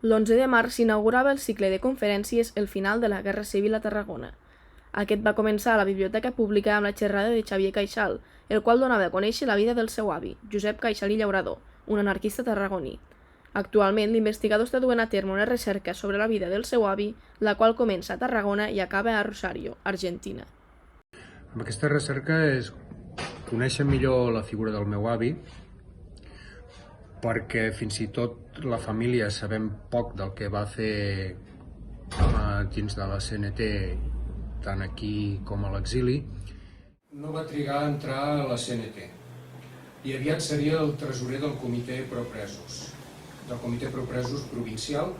L'11 de març s'inaugurava el cicle de conferències El final de la Guerra Civil a Tarragona. Aquest va començar a la Biblioteca Pública amb la xerrada de Xavier Caixal, el qual donava a conèixer la vida del seu avi, Josep Caixal i Llaurador, un anarquista tarragoní. Actualment, l'investigador està duent a terme una recerca sobre la vida del seu avi, la qual comença a Tarragona i acaba a Rosario, Argentina. Amb aquesta recerca és conèixer millor la figura del meu avi, perquè fins i tot la família sabem poc del que va fer dins de la CNT, tant aquí com a l'exili. No va trigar a entrar a la CNT i aviat seria el tresorer del Comitè Propresos, del Comitè Propresos provincial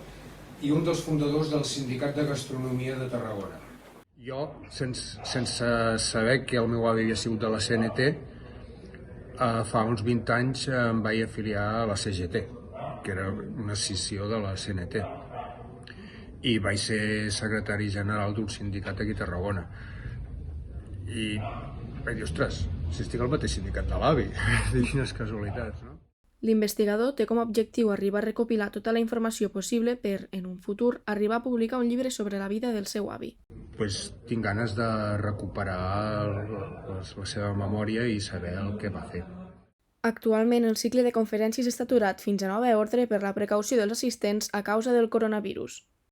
i un dels fundadors del Sindicat de Gastronomia de Tarragona. Jo, sense saber que el meu avi havia sigut de la CNT, fa uns 20 anys em vaig afiliar a la CGT, que era una escissió de la CNT, i vaig ser secretari general d'un sindicat aquí a Tarragona. I vaig dir, ostres, si estic al mateix sindicat de l'avi, quines casualitats, no? L'investigador té com a objectiu arribar a recopilar tota la informació possible per, en un futur, arribar a publicar un llibre sobre la vida del seu avi. Tinc ganes de recuperar la seva memòria i saber el que va fer. Actualment, el cicle de conferències està aturat fins a nova ordre per la precaució dels assistents a causa del coronavirus.